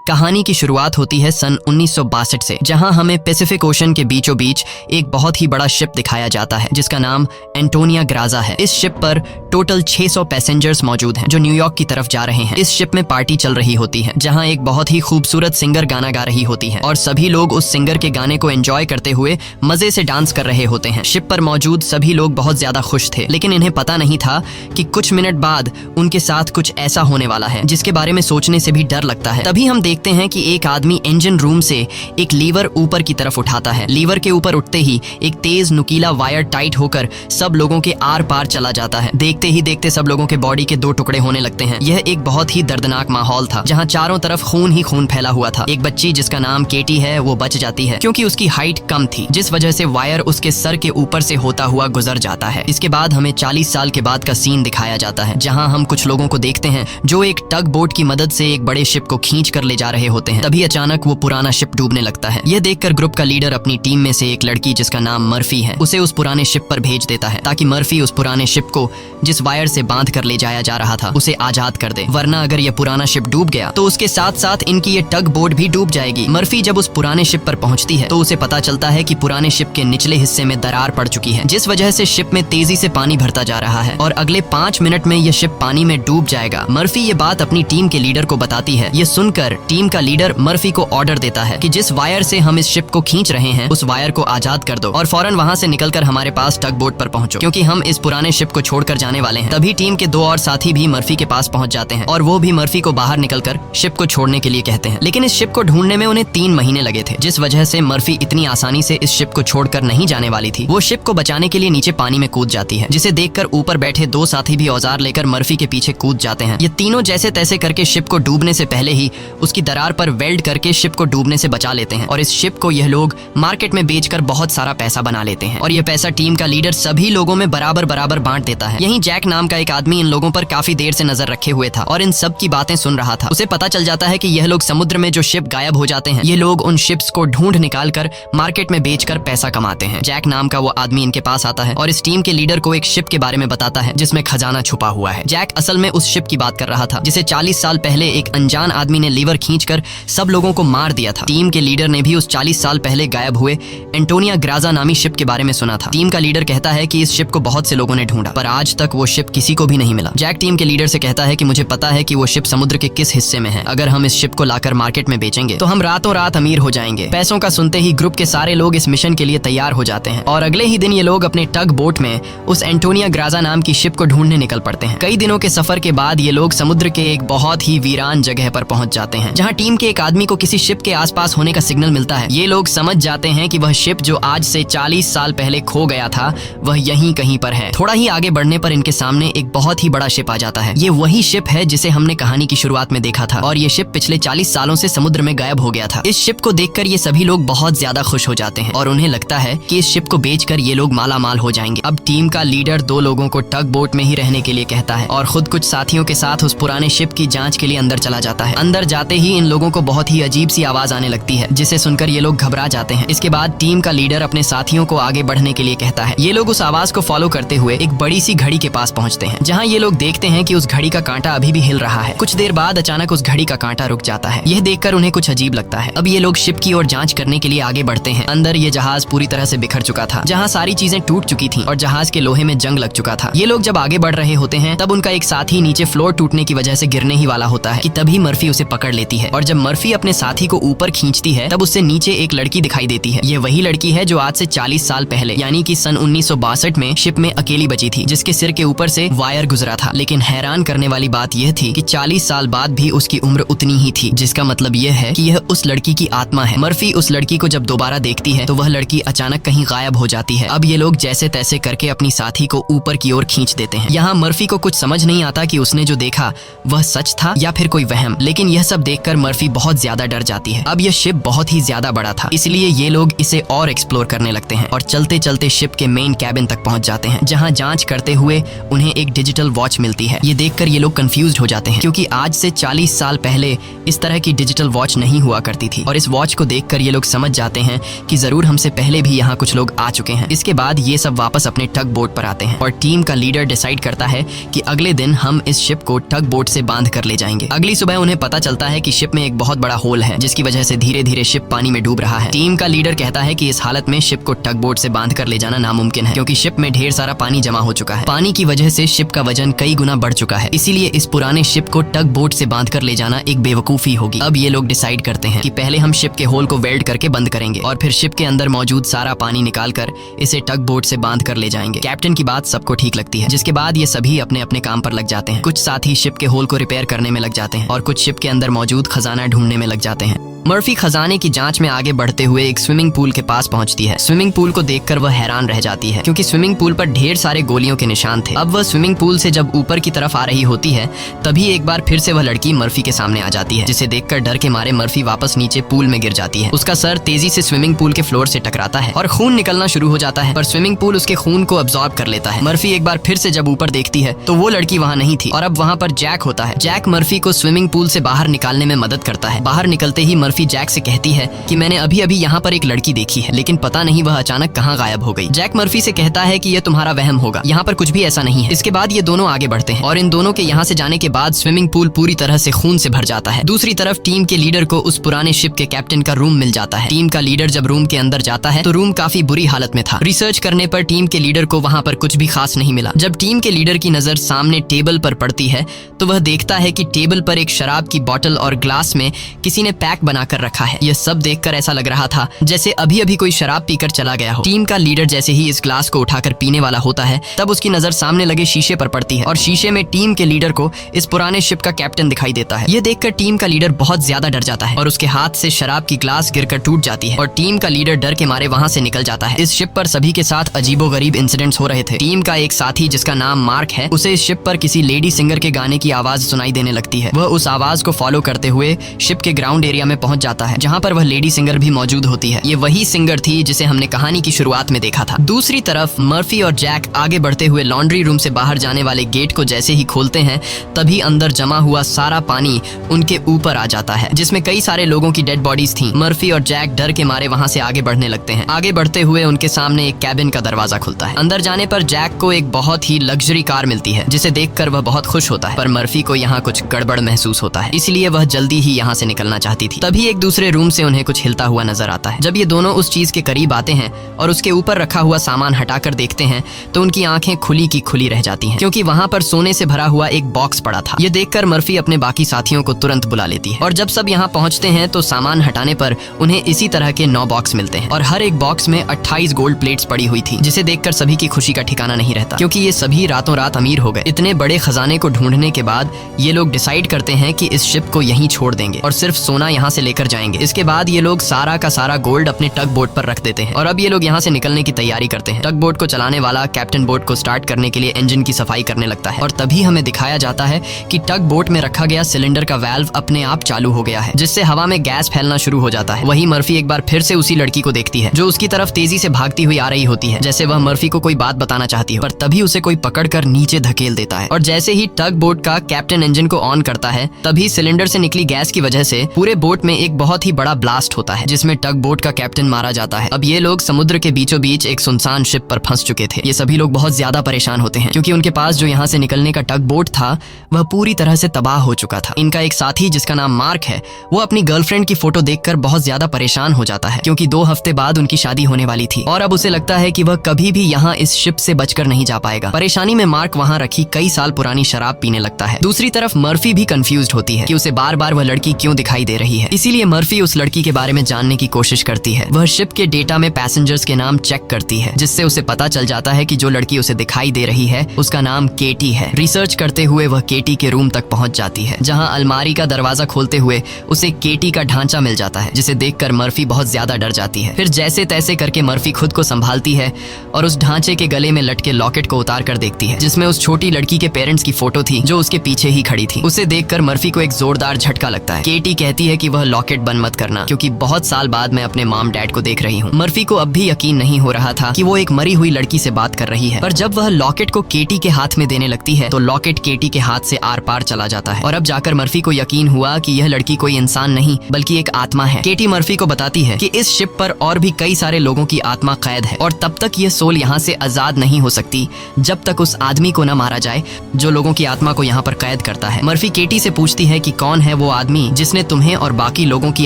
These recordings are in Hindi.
कहानी की शुरुआत होती है सन 1962 से, जहां हमें पैसिफिक ओशन के बीचों बीच एक बहुत ही बड़ा शिप दिखाया जाता है जिसका नाम एंटोनिया ग्राजा है। इस शिप पर टोटल 600 पैसेंजर्स मौजूद हैं जो न्यूयॉर्क की तरफ जा रहे हैं। इस शिप में पार्टी चल रही होती है जहां एक बहुत ही खूबसूरत सिंगर गाना गा रही होती है और सभी लोग उस सिंगर के गाने को एंजॉय करते हुए मजे से डांस कर रहे होते हैं। शिप पर मौजूद सभी लोग बहुत ज्यादा खुश थे, लेकिन इन्हें पता नहीं था कि कुछ मिनट बाद उनके साथ कुछ ऐसा होने वाला है जिसके बारे में सोचने से भी डर लगता है। तभी हम देखते हैं कि एक आदमी इंजन रूम से एक लीवर ऊपर की तरफ उठाता है। लीवर के ऊपर उठते ही एक तेज नुकीला वायर टाइट होकर सब लोगों के आर पार चला जाता है। देखते ही देखते सब लोगों के बॉडी के 2 टुकड़े होने लगते हैं। यह एक बहुत ही दर्दनाक माहौल था जहां चारों तरफ खून ही खून फैला हुआ था। एक बच्ची जिसका नाम केटी है वो बच जाती है क्योंकि उसकी हाइट कम थी, जिस वजह से वायर उसके सर के ऊपर से होता हुआ गुजर जाता है। इसके बाद हमें 40 साल के बाद का सीन दिखाया जाता है जहां हम कुछ लोगों को देखते हैं जो एक टग बोट की मदद से एक बड़े शिप को खींच कर ले जा रहे होते हैं। तभी अचानक वो पुराना शिप डूबने लगता है। यह देखकर ग्रुप का लीडर अपनी टीम में से एक लड़की जिसका नाम मर्फी है उसे उस पुराने शिप पर भेज देता है ताकि मर्फी उस पुराने शिप को जिस वायर से बांध कर ले जाया जा रहा था उसे आजाद कर दे, वरना अगर यह पुराना शिप डूब गया तो उसके साथ साथ इनकी ये टग बोट भी डूब जाएगी। मर्फी जब उस पुराने शिप पर पहुंचती है तो उसे पता चलता है कि पुराने शिप के निचले हिस्से में दरार पड़ चुकी है, जिस वजह से शिप में तेजी से पानी भरता जा रहा है और अगले 5 मिनट में यह शिप पानी में डूब जाएगा। मर्फी ये बात अपनी टीम के लीडर को बताती है। ये सुनकर टीम का लीडर मर्फी को ऑर्डर देता है कि जिस वायर से हम इस शिप को खींच रहे हैं उस वायर को आजाद कर दो और फौरन वहां से निकलकर हमारे पास टग बोट पर पहुंचो क्योंकि हम इस पुराने शिप को छोड़कर जाने वाले हैं। तभी टीम के 2 और साथी भी मर्फी के पास पहुंच जाते हैं और वो भी मर्फी को बाहर निकलकर शिप को छोड़ने के लिए कहते हैं, लेकिन इस शिप को ढूंढने में उन्हें 3 महीने लगे थे, जिस वजह से मर्फी इतनी आसानी से इस शिप को छोड़कर नहीं जाने वाली थी। वो शिप को बचाने के लिए नीचे पानी में कूद जाती है, जिसे देखकर ऊपर बैठे 2 साथी भी औजार लेकर मर्फी के पीछे कूद जाते हैं। ये तीनों जैसे तैसे करके शिप को डूबने से पहले ही उसकी दरार पर वेल्ड करके शिप को डूबने से बचा लेते हैं और इस शिप को यह लोग मार्केट में बेचकर बहुत सारा पैसा बना लेते हैं और यह पैसा टीम का लीडर सभी लोगों में बराबर बराबर बांट देता है। यहीं जैक नाम का एक आदमी इन लोगों पर काफी देर से नजर रखे हुए था और इन सब की बातें सुन रहा था। उसे पता चल जाता है कि यह लोग समुद्र में जो शिप गायब हो जाते हैं ये लोग उन शिप्स को ढूंढ निकाल कर मार्केट में बेचकर पैसा कमाते हैं। जैक नाम का वो आदमी इनके पास आता है और इस टीम के लीडर को एक शिप के बारे में बताता है जिसमें खजाना छुपा हुआ है। जैक असल में उस शिप की बात कर रहा था जिसे 40 साल पहले एक अनजान आदमी ने लीवर खींचकर सब लोगों को मार दिया था। टीम के लीडर ने भी उस 40 साल पहले गायब हुए एंटोनिया ग्राजा नामी शिप के बारे में सुना था। टीम का लीडर कहता है कि इस शिप को बहुत से लोगों ने ढूंढा पर आज तक वो शिप किसी को भी नहीं मिला। जैक टीम के लीडर से कहता है कि मुझे पता है कि वो शिप समुद्र के किस हिस्से में है। अगर हम इस शिप को लाकर मार्केट में बेचेंगे तो हम रातों रात अमीर हो जाएंगे। पैसों का सुनते ही ग्रुप के सारे लोग इस मिशन के लिए तैयार हो जाते हैं और अगले ही दिन ये लोग अपने टग बोट में उस एंटोनिया ग्राजा नाम की शिप को ढूंढने निकल पड़ते हैं। कई दिनों के सफर के बाद ये लोग समुद्र के एक बहुत ही वीरान जगह पर पहुंच जाते हैं जहां टीम के एक आदमी को किसी शिप के आसपास होने का सिग्नल मिलता है। ये लोग समझ जाते हैं कि वह शिप जो आज से 40 साल पहले खो गया था वह यहीं कहीं पर है। थोड़ा ही आगे बढ़ने पर इनके सामने एक बहुत ही बड़ा शिप आ जाता है। ये वही शिप है जिसे हमने कहानी की शुरुआत में देखा था और ये शिप पिछले 40 सालों से समुद्र में गायब हो गया था। इस शिप को देखकर ये सभी लोग बहुत ज्यादा खुश हो जाते हैं और उन्हें लगता है कि इस शिप को बेचकर ये लोग माला माल हो जाएंगे। अब टीम का लीडर 2 लोगों को टग बोट में ही रहने के लिए कहता है और खुद कुछ साथियों के साथ उस पुराने शिप की जांच के लिए अंदर चला जाता है। अंदर जाते ही इन लोगों को बहुत ही अजीब सी आवाज आने लगती है जिसे सुनकर ये लोग घबरा जाते हैं। इसके बाद टीम का लीडर अपने साथियों को आगे बढ़ने के लिए कहता है। ये लोग उस आवाज को फॉलो करते हुए एक बड़ी सी घड़ी के पास पहुंचते हैं जहां ये लोग देखते हैं कि उस घड़ी का कांटा अभी भी हिल रहा है। कुछ देर बाद अचानक उस घड़ी का कांटा रुक जाता है। यह देखकर उन्हें कुछ अजीब लगता है। अब ये लोग शिप की ओर जांच करने के लिए आगे बढ़ते हैं। अंदर ये जहाज पूरी तरह से बिखर चुका था जहां सारी चीजें टूट चुकी थी और जहाज के लोहे में जंग लग चुका था। ये लोग जब आगे बढ़ रहे होते हैं तब उनका एक साथी नीचे फ्लोर टूटने की वजह से गिरने ही वाला होता है कि तभी मर्फी उसे पकड़ लेती है और जब मर्फी अपने साथी को ऊपर खींचती है तब उससे नीचे एक लड़की दिखाई देती है। ये वही लड़की है जो आज से 40 साल पहले यानी कि सन 1962 में शिप में अकेली बची थी जिसके सिर के ऊपर से वायर गुजरा था। लेकिन हैरान करने वाली बात यह थी कि 40 साल बाद भी उसकी उम्र उतनी ही थी, जिसका मतलब यह है कि यह उस लड़की की आत्मा है। मर्फी उस लड़की को जब दोबारा देखती है तो वह लड़की अचानक कहीं गायब हो जाती है। अब ये लोग जैसे तैसे करके अपनी साथी को ऊपर की ओर खींच देते हैं। यहाँ मर्फी को कुछ समझ नहीं आता कि उसने जो देखा वह सच था या फिर कोई वहम, लेकिन यह सब देखकर मर्फी बहुत ज्यादा डर जाती है। अब यह शिप बहुत ही ज्यादा बड़ा था, इसलिए ये लोग इसे और एक्सप्लोर करने लगते हैं और चलते चलते शिप के मेन कैबिन तक पहुंच जाते हैं जहां जांच करते हुए उन्हें एक डिजिटल वॉच मिलती है। ये देखकर ये लोग कंफ्यूज्ड हो जाते हैं क्योंकि आज से 40 साल पहले इस तरह की डिजिटल वॉच नहीं हुआ करती थी और इस वॉच को देखकर ये लोग समझ जाते हैं कि जरूर हमसे पहले भी यहाँ कुछ लोग आ चुके हैं। इसके बाद ये सब वापस अपने टग बोट पर आते हैं और टीम का लीडर डिसाइड करता है कि अगले दिन हम इस शिप को टग बोट से बांध कर ले जाएंगे। अगली सुबह उन्हें पता चलता है कि शिप में एक बहुत बड़ा होल है जिसकी वजह से धीरे धीरे शिप पानी में डूब रहा है। टीम का लीडर कहता है कि इस हालत में शिप को टग बोट से बांध कर ले जाना नामुमकिन है क्योंकि शिप में ढेर सारा पानी जमा हो चुका है। पानी की वजह से शिप का वजन कई गुना बढ़ चुका है, इसीलिए इस पुराने शिप को टग बोट से बांध कर ले जाना एक बेवकूफी होगी। अब ये लोग डिसाइड करते हैं कि पहले हम शिप के होल को वेल्ड करके बंद करेंगे और फिर शिप के अंदर मौजूद सारा पानी निकाल कर इसे टग बोट से बांध कर ले जाएंगे। कैप्टन की बात सबको ठीक लगती है, जिसके बाद ये सभी अपने अपने काम पर लग जाते हैं। कुछ साथी शिप के होल को रिपेयर करने में लग जाते हैं और कुछ शिप के अंदर मौजूद खजाना ढूंढने में लग जाते हैं। मर्फी खजाने की जांच में आगे बढ़ते हुए एक स्विमिंग पूल के पास पहुंचती है। स्विमिंग पूल को देखकर वह हैरान रह जाती है क्योंकि स्विमिंग पूल पर ढेर सारे गोलियों के निशान थे। अब वह स्विमिंग पूल से जब ऊपर की तरफ आ रही होती है तभी एक बार फिर से वह लड़की मर्फी के सामने आ जाती है, जिसे देखकर डर के मारे मर्फी वापस नीचे पूल में गिर जाती है। उसका सर तेजी से स्विमिंग पूल के फ्लोर से टकराता है और खून निकलना शुरू हो जाता है, पर स्विमिंग पूल उसके खून को अब्सॉर्ब कर लेता है। मर्फी एक बार फिर से जब ऊपर देखती है तो वो लड़की वहाँ नहीं थी और अब वहाँ पर जैक होता है। जैक मर्फी को स्विमिंग पूल से बाहर निकालने में मदद करता है। बाहर निकलते ही मर्फी जैक से कहती है कि मैंने अभी अभी यहाँ पर एक लड़की देखी है, लेकिन पता नहीं वह अचानक कहाँ गायब हो गई। जैक मर्फी से कहता है कि यह तुम्हारा वहम होगा, यहाँ पर कुछ भी ऐसा नहीं है। इसके बाद ये दोनों आगे बढ़ते हैं और इन दोनों के यहाँ से जाने के बाद स्विमिंग पूल पूरी तरह से खून से भर जाता है। दूसरी तरफ टीम के लीडर को उस पुराने शिप के कैप्टन का रूम मिल जाता है। टीम का लीडर जब रूम के अंदर जाता है तो रूम काफी बुरी हालत में था। रिसर्च करने पर टीम के लीडर को वहाँ पर कुछ भी खास नहीं मिला। जब टीम के लीडर की नजर सामने टेबल पर पड़ती है तो वह देखता है कि टेबल पर एक शराब की बोतल और ग्लास में किसी ने पैक बनाकर रखा है। यह सब देखकर ऐसा लग रहा था जैसे अभी अभी कोई शराब पीकर चला गया हो। टीम का लीडर जैसे ही इस ग्लास को उठाकर पीने वाला होता है तब उसकी नजर सामने लगे शीशे पर पड़ती है और शीशे में टीम के लीडर को इस पुराने शिप का कैप्टन दिखाई देता है। ये देखकर टीम का लीडर बहुत ज्यादा डर जाता है और उसके हाथ से शराब की ग्लास गिरकर टूट जाती है और टीम का लीडर डर के मारे वहाँ से निकल जाता है। इस शिप पर सभी के साथ अजीबोगरीब इंसिडेंट्स हो रहे थे। टीम का एक साथी जिसका नाम मार्क है, उसे इस शिप पर किसी लेडी सिंगर के गाने की आवाज सुनाई देने लगती है। वह उस आवाज को फॉलो करते हुए शिप के ग्राउंड एरिया में पहुंच जाता है जहाँ पर वह लेडी सिंगर भी मौजूद होती है। ये वही सिंगर थी जिसे हमने कहानी की शुरुआत में देखा था। दूसरी तरफ मर्फी और जैक आगे बढ़ते हुए लॉन्ड्री रूम से बाहर जाने वाले गेट को जैसे ही खोलते हैं तभी अंदर जमा हुआ सारा पानी उनके ऊपर आ जाता है, जिसमें कई सारे लोगों की डेड बॉडीज थीं। मर्फी और जैक डर के मारे वहां से आगे बढ़ने लगते हैं। आगे बढ़ते हुए उनके सामने एक कैबिन का दरवाजा खुलता है। अंदर जाने पर जैक को एक बहुत ही लग्जरी कार मिलती है जिसे देखकर वह बहुत खुश होता है, पर मर्फी को यहाँ कुछ गड़बड़ महसूस होता है, इसलिए वह जल्दी ही यहाँ से निकलना चाहती थी। तभी एक दूसरे रूम से उन्हें कुछ हिलता हुआ नजर आता है। जब ये दोनों उस चीज के करीब आते हैं और उसके ऊपर रखा हुआ सामान हटाकर देखते हैं तो उनकी आंखें खुली की खुली रह जाती हैं क्योंकि वहां पर सोने से भरा हुआ एक बॉक्स पड़ा था। ये देखकर मर्फी अपने बाकी साथियों को तुरंत बुला लेती है और जब सब यहाँ पहुंचते हैं तो सामान हटाने पर उन्हें इसी तरह के 9 बॉक्स मिलते हैं और हर एक बॉक्स में 28 गोल्ड प्लेट्स पड़ी हुई थी, जिसे देखकर सभी की खुशी का ठिकाना नहीं रहता क्योंकि ये सभी रातों रात अमीर हो गए। इतने बड़े खजाने को ढूंढने के बाद ये लोग डिसाइड करते हैं कि इस शिप को यहीं छोड़ देंगे और सिर्फ सोना यहाँ से लेकर जाएंगे। इसके बाद ये लोग सारा का सारा गोल्ड अपने टग बोट पर रख देते हैं और अब ये लोग यहाँ से निकलने की तैयारी करते हैं। टग बोट को चलाने वाला कैप्टन बोट को स्टार्ट करने के लिए इंजन की सफाई करने लगता है और तभी हमें दिखाया जाता है कि टग बोट में रखा गया सिलेंडर का वाल्व अपने आप चालू हो गया है, जिससे हवा में गैस फैलना शुरू हो जाता है। वही मर्फी एक बार फिर से उसी लड़की को देखती है जो उसकी तरफ तेजी से भागती हुई आ रही होती है, जैसे वह मर्फी को कोई बात बताना चाहती हो, पर तभी उसे कोई पकड़कर नीचे धकेल देता है और जैसे ही टग बोट का कैप्टन इंजन को ऑन करता है तभी सिलेंडर से निकली गैस की वजह से पूरे बोट में एक बहुत ही बड़ा ब्लास्ट होता है जिसमें टग बोट का कैप्टन मारा जाता है। अब ये लोग समुद्र के बीचों बीच एक सुनसान शिप पर फंस चुके थे। ये सभी लोग बहुत ज्यादा परेशान होते हैं क्योंकि उनके पास जो यहाँ से निकलने का टग बोट था वह पूरी तरह से तबाह हो चुका था। इनका एक साथी जिसका नाम मार्क है, वो अपनी गर्लफ्रेंड की फोटो देखकर बहुत ज्यादा परेशान हो जाता है क्योंकि 2 हफ्ते बाद उनकी शादी होने वाली थी और अब उसे लगता है कि वह कभी भी यहाँ इस शिप से बचकर नहीं जा पाएगा। परेशानी में मार्क वहाँ रखी कई साल पुरानी शराब पीने लगता है। दूसरी तरफ मर्फी भी कंफ्यूज्ड होती है कि उसे बार बार वह लड़की क्यों दिखाई दे रही है, इसीलिए मर्फी उस लड़की के बारे में जानने की कोशिश करती है। वह शिप के डेटा में पैसेंजर्स के नाम चेक करती है जिससे उसे पता चल जाता है कि जो लड़की उसे दिखाई दे रही है उसका नाम केटी है। रिसर्च करते हुए वह केटी के रूम तक पहुंच जाती है जहां अलमारी का दरवाजा खोलते हुए उसे केटी का ढांचा मिल जाता है, जिसे देखकर मर्फी बहुत ज्यादा डर जाती है। फिर जैसे तैसे करके मर्फी खुद को संभालती है और उस ढांचे के गले में लटके लॉकेट को उतार कर देखती है जिसमें उस छोटी लड़की के पेरेंट्स की फोटो थी जो उसके पीछे ही खड़ी थी। उसे देखकर मर्फी को एक जोरदार झटका लगता है। केटी कहती है कि वह लॉकेट बंद मत करना, क्योंकि बहुत साल बाद मैं अपने मॉम डैड को देख रही हूँ। मर्फी को अब भी यकीन नहीं हो रहा था कि वो एक मरी हुई लड़की से बात कर रही है, पर जब वह लॉकेट को केटी के हाथ में देने लगती है तो लॉकेट केटी के हाथ से आर पार चला जाता है। और अब जाकर मर्फी को यकीन हुआ कि यह लड़की कोई इंसान नहीं बल्कि एक आत्मा है। केटी मर्फी को बताती है कि इस शिप पर और भी कई सारे लोगों की आत्मा कैद है और तब तक यह सोल यहाँ से आजाद नहीं हो सकती जब तक उस आदमी को न मारा जाए जो लोगों की आत्मा को यहाँ पर कैद करता है। मर्फी केटी से पूछती है कि कौन है वो आदमी जिसने तुम्हें और बाकी लोगों की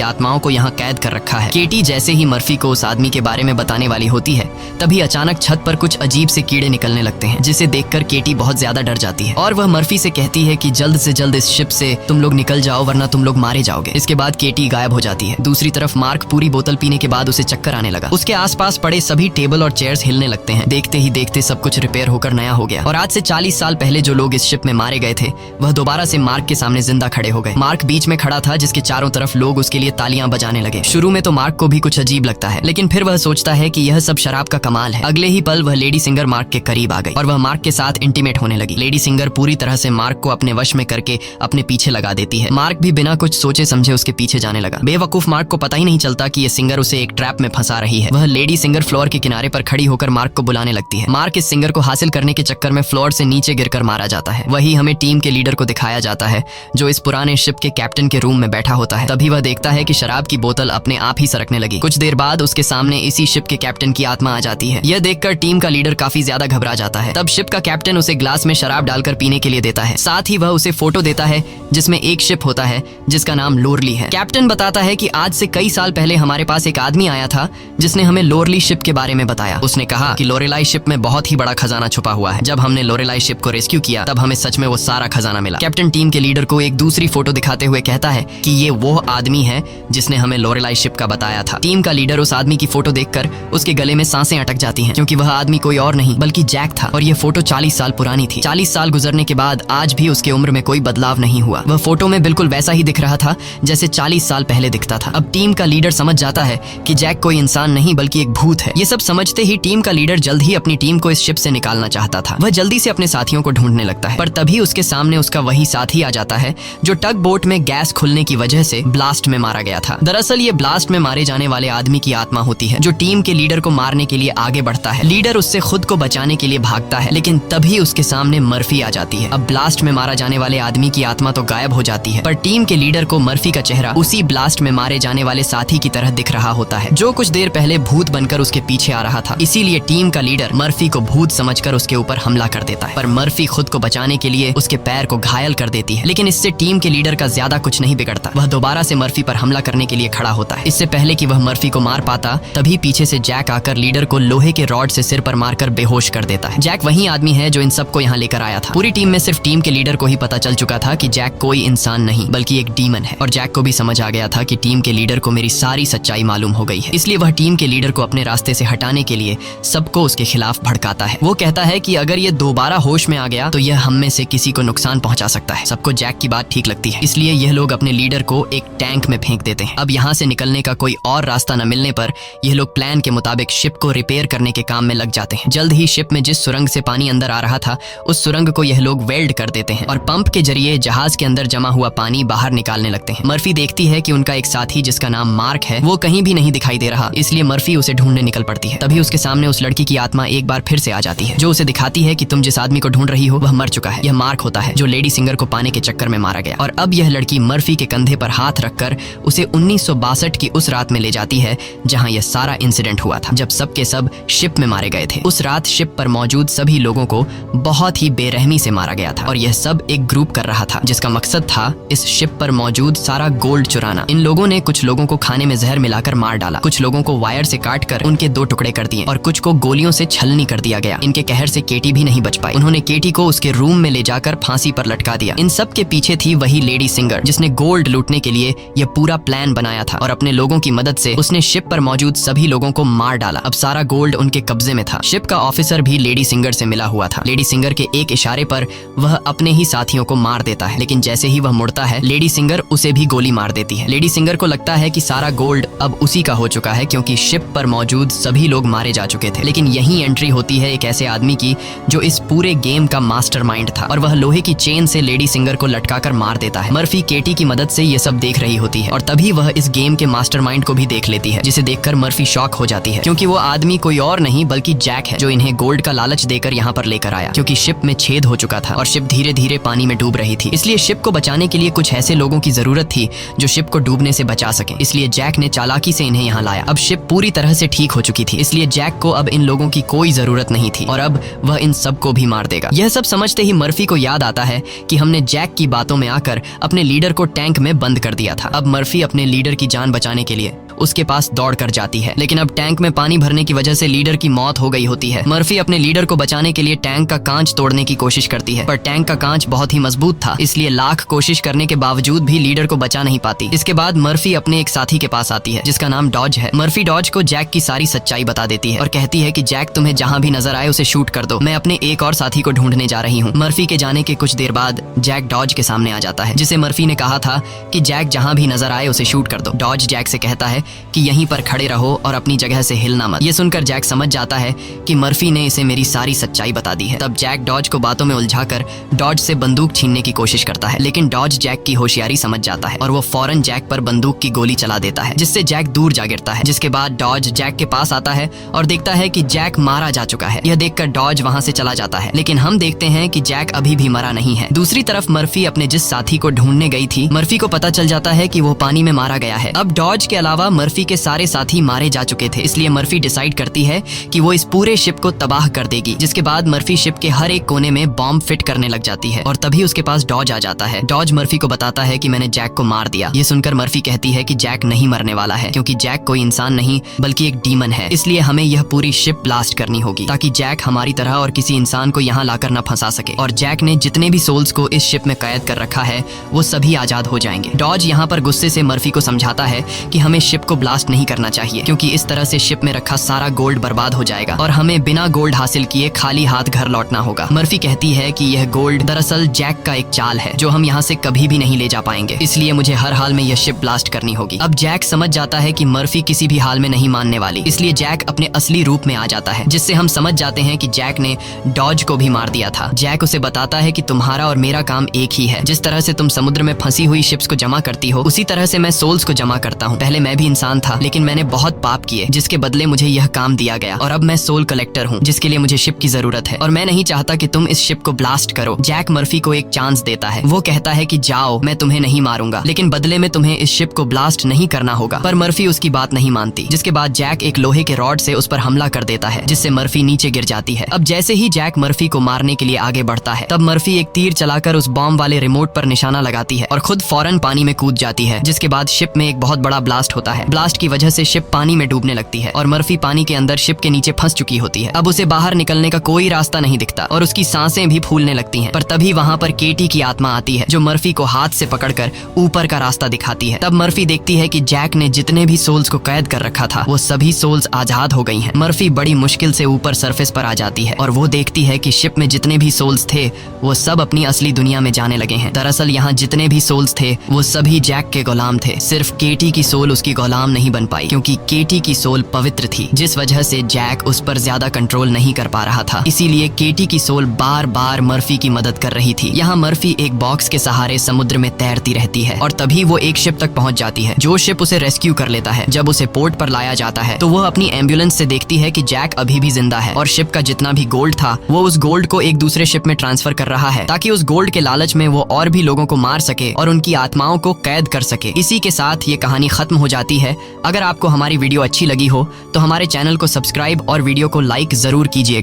आत्माओं को यहाँ कैद कर रखा है। केटी जैसे ही मर्फी को उस आदमी के बारे में बताने वाली होती है तभी अचानक छत पर कुछ अजीब से कीड़े निकलने लगते हैं, जिसे देखकर केटी बहुत ज्यादा डर जाती है और वह मर्फी से कहती है कि जल्द से जल्द इस शिप से तुम लोग निकल जाओ वरना तुम लोग मारे जाओगे। इसके बाद केटी गायब हो जाती है। दूसरी तरफ मार्क पूरी बोतल पीने के बाद उसे चक्कर आने लगा। उसके आसपास पड़े सभी टेबल और चेयर्स हिलने लगते हैं। देखते ही देखते सब कुछ रिपेयर होकर नया हो गया और आज से 40 साल पहले जो लोग इस शिप में मारे गए थे वह दोबारा से मार्क के सामने जिंदा खड़े हो गए। मार्क बीच में खड़ा था जिसके चारों तरफ लोग उसके लिए तालियां बजाने लगे। शुरू में तो मार्क को भी कुछ अजीब लगता है, लेकिन फिर वह सोचता है कि यह सब शराब का कमाल है। अगले ही पल वह लेडी सिंगर मार्क के करीब आ गई और वह मार्क के साथ इंटीमेट होने लगी। लेडी सिंगर पूरी तरह से मार्क को अपने वश में करके अपने पीछे लगा देती है। मार्क भी बिना कुछ सोचे समझे उसके पीछे जाने लगा। बेवकूफ मार्क को पता ही नहीं चलता कि यह सिंगर उसे एक ट्रैप में फंसा रही है। वह लेडी सिंगर फ्लोर के किनारे पर खड़ी होकर मार्क को बुलाने लगती है। मार्क इस सिंगर को हासिल करने के चक्कर में फ्लोर से नीचे गिरकर मारा जाता है। वही हमें टीम के लीडर को दिखाया जाता है जो इस पुराने शिप के कैप्टन के रूम में बैठा होता है। तभी वह देखता है कि शराब की बोतल अपने आप ही सरकने लगी। कुछ देर बाद उसके सामने इसी शिप के कैप्टन की आत्मा आ जाती है। यह देखकर टीम का लीडर काफी ज्यादा घबरा जाता है। तब शिप का कैप्टन उसे ग्लास में शराब डालकर पीने के लिए देता है। साथ ही वह उसे फोटो देता है जिसमें एक शिप होता है जिसका नाम लोरली है। कैप्टन बताता है कि आज से कई साल पहले हमारे पास एक आदमी आया था जिसने हमें लोरली शिप के बारे में बताया। उसने कहा कि लोरेलाई शिप में बहुत ही बड़ा खजाना छुपा हुआ है। जब हमने लोरेलाई शिप को रेस्क्यू किया तब हमें सच में वो सारा खजाना मिला। कैप्टन टीम के लीडर को एक दूसरी फोटो दिखाते हुए कहता है कि ये वो आदमी है जिसने हमें लोरेलाई शिप का बताया था। टीम का लीडर उस आदमी की फोटो देखकर उसके गले में सांसें अटक जाती हैं, क्योंकि वह आदमी कोई और नहीं बल्कि जैक था और यह फोटो 40 साल पुरानी थी। 40 साल गुजरने के बाद आज भी उसके उम्र में कोई बदलाव नहीं हुआ। वह फोटो में बिल्कुल वैसा ही दिख रहा था जैसे 40 साल पहले दिखता था। अब टीम का लीडर समझ जाता है कि जैक कोई इंसान नहीं बल्कि एक भूत है। ये सब समझते ही टीम का लीडर जल्द ही अपनी टीम को इस शिप से निकालना चाहता था। वह जल्दी से अपने साथियों को ढूंढने लगता है, पर तभी उसके सामने उसका वही साथी आ जाता है जो टग बोट में गैस खुलने की वजह से ब्लास्ट में मारा गया था। दरअसल ये ब्लास्ट में मारे जाने वाले आदमी की आत्मा होती है जो टीम के लीडर को मारने के लिए आगे बढ़ता है। लीडर उससे खुद को बचाने के लिए भागता है, लेकिन तभी उसके सामने मर्फी आ जाती है। अब ब्लास्ट में मारा जाने वाले आदमी की आत्मा तो गायब हो जाती है, पर टीम के लीडर को मर्फी का चेहरा उसी ब्लास्ट में मारे जाने वाले साथी की तरह दिख रहा होता है जो कुछ देर पहले भूत बनकर उसके पीछे आ रहा था। इसीलिए टीम का लीडर मर्फी को भूत समझकर उसके ऊपर हमला कर देता है, पर मर्फी खुद को बचाने के लिए उसके पैर को घायल कर देती है। लेकिन इससे टीम के लीडर का ज्यादा कुछ नहीं बिगड़ता। वह दोबारा से मर्फी पर हमला करने के लिए खड़ा होता है। इससे पहले कि वह मर्फी को मार पाता तभी पीछे से जैक आकर लीडर को लोहे के रॉड से सिर पर मारकर बेहोश कर देता है। जैक वही आदमी है जो इन सबको यहाँ लेकर आया था। पूरी टीम में सिर्फ टीम के लीडर को ही पता चल चुका था कि जैक कोई इंसान नहीं बल्कि एक डीमन है, और जैक को भी समझ आ गया था कि टीम के लीडर को मेरी सारी सच्चाई मालूम हो गई है। इसलिए वह टीम के लीडर को अपने रास्ते से हटाने के लिए सबको उसके खिलाफ भड़काता है। वो कहता है कि अगर ये दोबारा होश में आ गया तो यह हम में से किसी को नुकसान पहुंचा सकता है। सबको जैक की बात ठीक लगती है, इसलिए यह लोग अपने लीडर को एक टैंक में फेंक देते हैं। अब यहाँ से निकलने का कोई और रास्ता न मिलने पर यह लोग प्लान के मुताबिक शिप को रिपेयर करने के काम में लग जाते हैं। जल्द ही शिप में जिस सुरंग से पानी अंदर आ रहा था उस सुरंग को यह लोग वेल्ड कर देते हैं और पंप के जरिए जहाज के अंदर जमा हुआ पानी बाहर निकालने लगते हैं। मर्फी देखती है कि उनका एक साथी जिसका नाम मार्क है वो कहीं भी नहीं दिखाई दे रहा, इसलिए मर्फी उसे ढूंढने निकल पड़ती है। तभी उसके सामने उस लड़की की आत्मा एक बार फिर से आ जाती है जो उसे दिखाती है कि तुम जिस आदमी को ढूंढ रही हो वह मर चुका है। यह मार्क होता है जो लेडी सिंगर को पाने के चक्कर में मारा गया। और अब यह लड़की मर्फी के कंधे पर हाथ रखकर उसे 1962 की उस रात में ले जाती है जहां यह सारा इंसिडेंट हुआ था, जब सब के सब शिप में मारे गए थे। उस रात शिप पर मौजूद सभी लोगों को बहुत ही बेरहमी से मारा गया था और यह सब एक ग्रुप कर रहा था जिसका मकसद था इस शिप पर मौजूद सारा गोल्ड चुराना। इन लोगों ने कुछ लोगों को खाने में जहर मिलाकर मार डाला, कुछ लोगों को वायर से काट कर उनके 2 टुकड़े कर दिए और कुछ को गोलियों से छलनी कर दिया गया। इनके कहर से केटी भी नहीं बच पाई। उन्होंने केटी को उसके रूम में ले जाकर फांसी पर लटका दिया। इन सब के पीछे थी वही लेडी सिंगर जिसने गोल्ड लूटने के लिए यह पूरा प्लान बनाया था और अपने लोगों की मदद से उसने शिप पर मौजूद सभी लोगों को मार डाला। अब सारा गोल्ड उनके कब्जे में था। शिप का ऑफिसर भी लेडी सिंगर से मिला हुआ था। लेडी सिंगर के एक इशारे पर वह अपने ही साथियों को मार देता है, लेकिन जैसे ही वह मुड़ता है लेडी सिंगर उसे भी गोली मार देती है। लेडी सिंगर को लगता है कि सारा गोल्ड अब उसी का हो चुका है क्योंकि शिप पर मौजूद सभी लोग मारे जा चुके थे। लेकिन यही एंट्री होती है एक ऐसे आदमी की जो इस पूरे गेम का मास्टरमाइंड था और वह लोहे की चेन से लेडी सिंगर को लटकाकर मार देता है। मर्फी केटी की मदद से ये सब देख रही होती है और तभी वह इस गेम के मास्टरमाइंड को भी देख लेती है, जिसे देखकर मर्फी शॉक हो जाती है क्योंकि वो आदमी कोई और नहीं बल्कि जैक है, जो इन्हें गोल्ड का लालच देकर यहाँ पर लेकर आया क्योंकि शिप में छेद हो चुका था और शिप धीरे धीरे पानी में डूब रही थी। इसलिए शिप को बचाने के लिए कुछ ऐसे लोगों की जरूरत थी जो शिप को डूबने से बचा सके। इसलिए जैक ने चालाकी से इन्हें यहाँ लाया। अब शिप पूरी तरह से ठीक हो चुकी थी, इसलिए जैक को अब इन लोगों की कोई जरूरत नहीं थी और अब वह इन सबको भी मार देगा। यह सब समझते ही मर्फी को याद आता है कि हमने जैक की बातों में आकर अपने लीडर को टैंक में बंद कर दिया था। अब मर्फी अपने लीडर की जान बचाने के लिए उसके पास दौड़ कर जाती है, लेकिन अब टैंक में पानी भरने की वजह से लीडर की मौत हो गई होती है। मर्फी अपने लीडर को बचाने के लिए टैंक का कांच तोड़ने की कोशिश करती है, पर टैंक का कांच बहुत ही मजबूत था, इसलिए लाख कोशिश करने के बावजूद भी लीडर को बचा नहीं पाती। इसके बाद मर्फी अपने एक साथी के पास आती है जिसका नाम डॉज है। मर्फी डॉज को जैक की सारी सच्चाई बता देती है और कहती है कि जैक तुम्हें जहाँ भी नजर आए उसे शूट कर दो, मैं अपने एक और साथी को ढूंढने जा रही हूँ। मर्फी के जाने के कुछ देर बाद जैक डॉज के सामने आ जाता है, जिसे मर्फी ने कहा था कि जैक जहाँ भी नजर आए उसे शूट कर दो। डॉज जैक से कहता है कि यहीं पर खड़े रहो और अपनी जगह से हिलना मत। ये सुनकर जैक समझ जाता है कि मर्फी ने इसे मेरी सारी सच्चाई बता दी है। तब जैक डॉज को बातों में उलझाकर डॉज से बंदूक छीनने की कोशिश करता है, लेकिन डॉज जैक की होशियारी समझ जाता है और वो फौरन जैक पर बंदूक की गोली चला देता है, जिससे जैक दूर जा गिरता है। जिसके बाद डॉज जैक के पास आता है और देखता है कि जैक मारा जा चुका है। यह देखकर डॉज वहाँ से चला जाता है, लेकिन हम देखते हैं कि जैक अभी भी मरा नहीं है। दूसरी तरफ मर्फी अपने जिस साथी को ढूंढने गई थी, मर्फी को पता चल जाता है कि वो पानी में मारा गया है। अब डॉज के अलावा मर्फी के सारे साथी मारे जा चुके थे, इसलिए मर्फी डिसाइड करती है कि वो इस पूरे शिप को तबाह कर देगी। जिसके बाद मर्फी शिप के हर एक कोने में बॉम्ब फिट करने लग जाती है और तभी उसके पास डॉज आ जाता है। डॉज मर्फी को बताता है कि मैंने जैक को मार दिया। ये सुनकर मर्फी कहती है कि जैक नहीं मरने वाला है, क्योंकि जैक कोई इंसान नहीं बल्कि एक डीमन है, इसलिए हमें यह पूरी शिप ब्लास्ट करनी होगी ताकि जैक हमारी तरह और किसी इंसान को यहाँ लाकर न फंसा सके। और जैक ने जितने भी सोल्स को इस शिप में कैद कर रखा है वो सभी आजाद हो जाएंगे। डॉज यहाँ पर गुस्से से मर्फी को समझाता है कि हमें शिप को ब्लास्ट नहीं करना चाहिए, क्योंकि इस तरह से शिप में रखा सारा गोल्ड बर्बाद हो जाएगा और हमें बिना गोल्ड हासिल किए खाली हाथ घर लौटना होगा। मर्फी कहती है कि यह गोल्ड दरअसल जैक का एक चाल है जो हम यहाँ से कभी भी नहीं ले जा पाएंगे, इसलिए मुझे हर हाल में यह शिप ब्लास्ट करनी होगी। अब जैक समझ जाता है कि मर्फी किसी भी हाल में नहीं मानने वाली, इसलिए जैक अपने असली रूप में आ जाता है, जिससे हम समझ जाते हैं कि जैक ने डॉज को भी मार दिया था। जैक उसे बताता है कि तुम्हारा और मेरा काम एक ही है, जिस तरह से तुम समुद्र में फंसी हुई शिप्स को जमा करती हो उसी तरह से मैं सोल्स को जमा करता हूँ। पहले मैं भी इंसान था, लेकिन मैंने बहुत पाप किए जिसके बदले मुझे यह काम दिया गया और अब मैं सोल कलेक्टर हूँ, जिसके लिए मुझे शिप की जरूरत है और मैं नहीं चाहता कि तुम इस शिप को ब्लास्ट करो। जैक मर्फी को एक चांस देता है। वो कहता है कि जाओ, मैं तुम्हें नहीं मारूंगा, लेकिन बदले में तुम्हें इस शिप को ब्लास्ट नहीं करना होगा। पर मर्फी उसकी बात नहीं मानती। जिसके बाद जैक एक लोहे के रॉड से उस पर हमला कर देता है, जिससे मर्फी नीचे गिर जाती है। अब जैसे ही जैक मर्फी को मारने के लिए आगे बढ़ता है, तब मर्फी एक तीर चलाकर उस बॉम्ब वाले रिमोट पर निशाना लगाती है और खुद फौरन पानी में कूद जाती है। जिसके बाद शिप में एक बहुत बड़ा ब्लास्ट होता है। ब्लास्ट की वजह से शिप पानी में डूबने लगती है और मर्फी पानी के अंदर शिप के नीचे फंस चुकी होती है। अब उसे बाहर निकलने का कोई रास्ता नहीं दिखता और उसकी सांसें भी फूलने लगती हैं। पर तभी वहाँ पर केटी की आत्मा आती है, जो मर्फी को हाथ से पकड़कर ऊपर का रास्ता दिखाती है। तब मर्फी देखती है कि जैक ने जितने भी सोल्स को कैद कर रखा था वो सभी सोल्स आजाद हो गई हैं। मर्फी बड़ी मुश्किल से ऊपर सरफेस पर आ जाती है और वो देखती है कि शिप में जितने भी सोल्स थे वो सब अपनी असली दुनिया में जाने लगे हैं। दरअसल यहाँ जितने भी सोल्स थे वो सभी जैक के गुलाम थे। सिर्फ केटी की सोल उसकी गुलाम नहीं बन पाई, क्योंकि केटी की सोल पवित्र थी, जिस वजह से जैक उस पर ज्यादा कंट्रोल नहीं कर पा रहा था। इसीलिए केटी की सोल बार बार मर्फी की मदद कर रही थी। यहाँ मर्फी एक बॉक्स के सहारे समुद्र में तैरती रहती है और तभी वो एक शिप तक पहुंच जाती है, जो शिप उसे रेस्क्यू कर लेता है। जब उसे पोर्ट पर लाया जाता है तो वो अपनी एम्बुलेंस से देखती है कि जैक अभी भी जिंदा है और शिप का जितना भी गोल्ड था वो उस गोल्ड को एक दूसरे शिप में ट्रांसफर कर रहा है, ताकि उस गोल्ड के लालच में वो और भी लोगों को मार सके और उनकी आत्माओं को कैद कर सके। इसी के साथ ये कहानी खत्म हो जाती है। अगर आपको हमारी वीडियो अच्छी लगी हो तो हमारे चैनल को सब्सक्राइब और वीडियो को लाइक जरूर कीजिए।